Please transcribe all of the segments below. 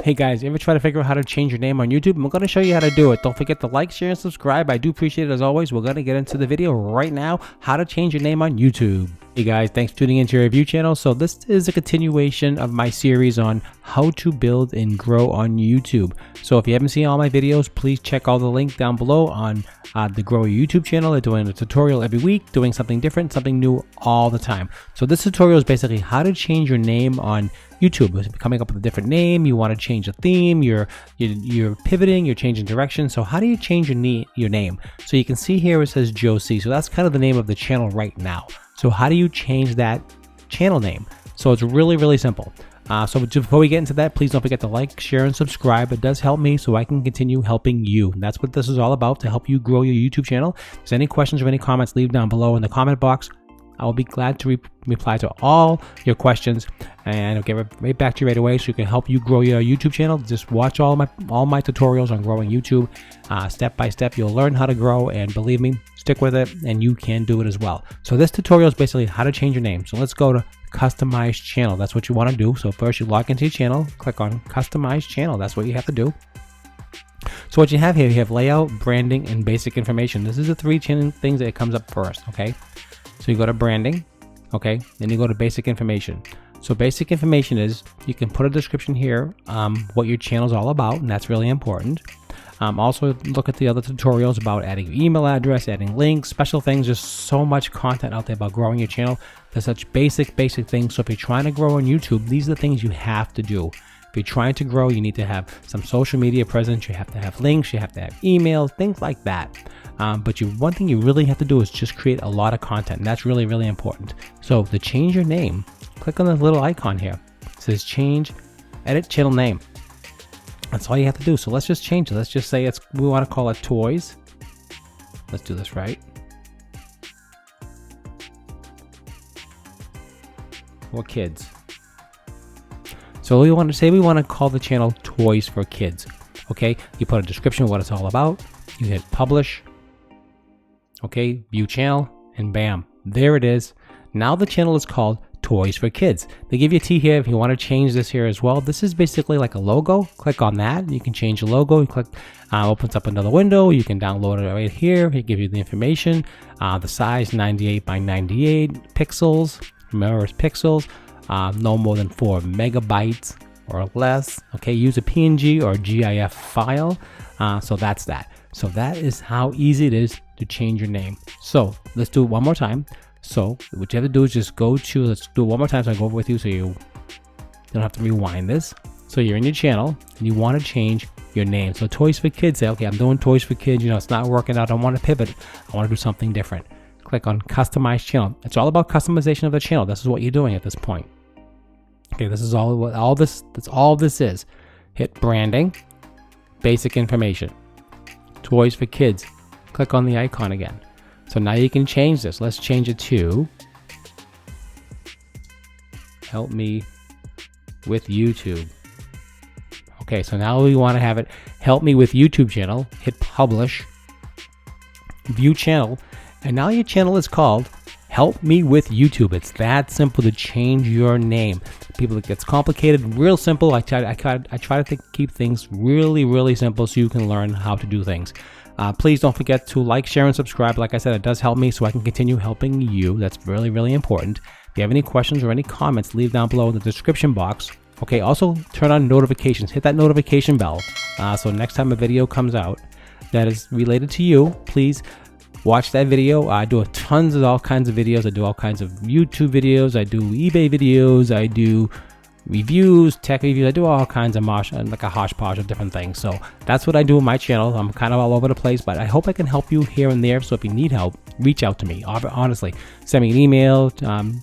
Hey guys, you ever try to figure out how to change your name on YouTube? I'm going to show you how to do it. Don't forget to like, share, and subscribe. I do appreciate it as always. We're going to get into the video right now, how to change your name on YouTube. Hey guys, thanks for tuning into your review channel. So this is a continuation of my series on how to build and grow on YouTube. So if you haven't seen all my videos, please check all the link down below on the Grow Your YouTube channel. They're doing a tutorial every week, doing something different, something new all the time. So this tutorial is basically how to change your name on YouTube. It's coming up with a different name, you want to change a theme, you're pivoting, you're changing direction. So how do you change your name? So you can see here it says Josie. So that's kind of the name of the channel right now. So how do you change that channel name? So it's really simple. So before we get into that, please don't forget to like, share, and subscribe. It does help me so I can continue helping you. And that's what this is all about, to help you grow your YouTube channel. If there's any questions or any comments, leave down below in the comment box. I will be glad to reply to all your questions, and I'll get right back to you right away so you can help you grow your YouTube channel. Just watch all my tutorials on growing YouTube. Step by step, you'll learn how to grow, and believe me, stick with it and you can do it as well. So this tutorial is basically how to change your name. So let's go to customize channel. That's what you want to do. So first you log into your channel, click on customize channel. That's what you have to do. So what you have here, you have layout, branding, and basic information. This is the three things that comes up first, okay? So you go to branding, okay, then you go to basic information. So basic information is, you can put a description here, what your channel is all about, and that's really important. Also look at the other tutorials about adding your email address, adding links, special things. There's so much content out there about growing your channel. There's such basic things. So if you're trying to grow on YouTube, these are the things you have to do. If you're trying to grow, you need to have some social media presence, you have to have links, you have to have emails, things like that. But one thing you really have to do is just create a lot of content, and that's really important. So to change your name, click on the little icon here. It says change, edit channel name. That's all you have to do. So let's just change it. Let's just say we want to call it Toys. Let's do this right. Or Kids. So we want to call the channel Toys for Kids. Okay, you put a description of what it's all about. You hit publish. Okay, view channel, and bam, there it is. Now the channel is called Toys for Kids. They give you a T here if you want to change this here as well. This is basically like a logo. Click on that. You can change the logo. You click, opens up another window. You can download it right here. It gives you the information. The size 98 by 98 pixels. Remember, it's pixels. No more than 4 megabytes or less. Okay, use a PNG or GIF file. So that's that. So that is how easy it is to change your name. So let's do it one more time. So what you have to do is just let's do it one more time so I go over with you so you don't have to rewind this. So you're in your channel and you want to change your name. So Toys for Kids, say, okay, I'm doing Toys for Kids. You know, it's not working out. I want to pivot. I want to do something different. Click on Customize Channel. It's all about customization of the channel. This is what you're doing at this point. Okay, this is that's all this is. Hit branding, basic information, Toys for Kids. Click on the icon again. So now you can change this. Let's change it to Help Me with YouTube. Okay, so now we want to have it Help Me with YouTube channel. Hit publish, view channel, and now your channel is called Help Me with YouTube. It's that simple to change your name. People, it gets complicated. Real simple. I try to keep things really simple so you can learn how to do things. Please don't forget to like, share, and subscribe. Like I said, it does help me so I can continue helping you. That's really important. If you have any questions or any comments, leave down below in the description box. Okay, also turn on notifications. Hit that notification bell. So next time a video comes out that is related to you, please watch that video. I do tons of all kinds of videos. I do all kinds of YouTube videos. I do eBay videos. I do reviews, tech reviews. I do all kinds of like a hodgepodge of different things. So that's what I do on my channel. I'm kind of all over the place, but I hope I can help you here and there. So if you need help, reach out to me. Honestly, send me an email,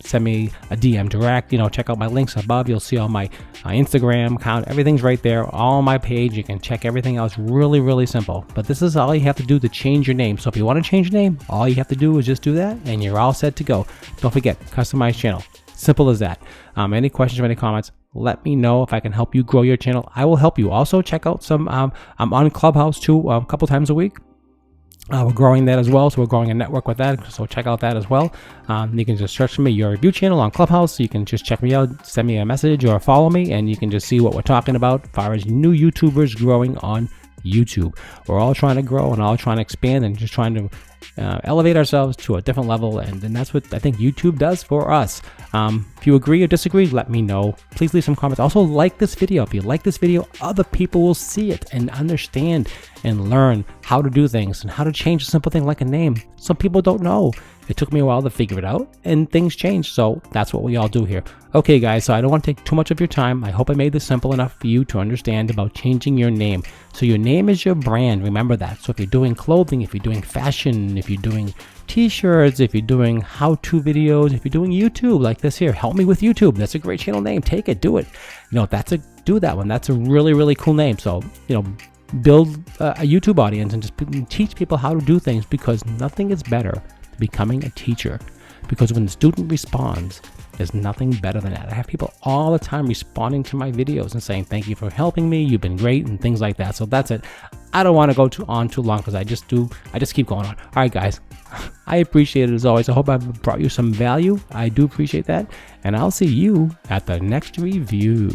send me a DM direct. You know, check out my links above. You'll see all my Instagram account. Everything's right there. All on my page. You can check everything out. It's really simple. But this is all you have to do to change your name. So if you want to change your name, all you have to do is just do that, and you're all set to go. Don't forget, customize channel. Simple as that. Any questions or any comments, let me know. If I can help you grow your channel, I will help you. Also, check out I'm on Clubhouse too, a couple times a week. We're growing that as well, so we're growing a network with that, so check out that as well. You can just search for me, Your Review Channel, on Clubhouse. You can just check me out, send me a message, or follow me, and you can just see what we're talking about as far as new YouTubers growing on YouTube. We're all trying to grow and all trying to expand and just trying to elevate ourselves to a different level, and that's what I think YouTube does for us. If you agree or disagree, let me know. Please leave some comments. Also, like this video. If you like this video, other people will see it and understand and learn how to do things and how to change a simple thing like a name. Some people don't know. It took me a while to figure it out, and things change, so that's what we all do here. Okay, guys, so I don't want to take too much of your time. I hope I made this simple enough for you to understand about changing your name. So your name is your brand. Remember that. So if you're doing clothing, if you're doing fashion, if you're doing t-shirts, if you're doing how-to videos, if you're doing YouTube like this here, help me with YouTube. That's a great channel name. Take it, do it. Do that one. That's a really, really cool name. So, build a YouTube audience and just teach people how to do things, because nothing is better than becoming a teacher. Because when the student responds, there's nothing better than that. I have people all the time responding to my videos and saying, thank you for helping me, you've been great, and things like that. So that's it. I don't want to go on too long, because I just keep going on. All right, guys, I appreciate it as always. I hope I've brought you some value. I do appreciate that, and I'll see you at the next review.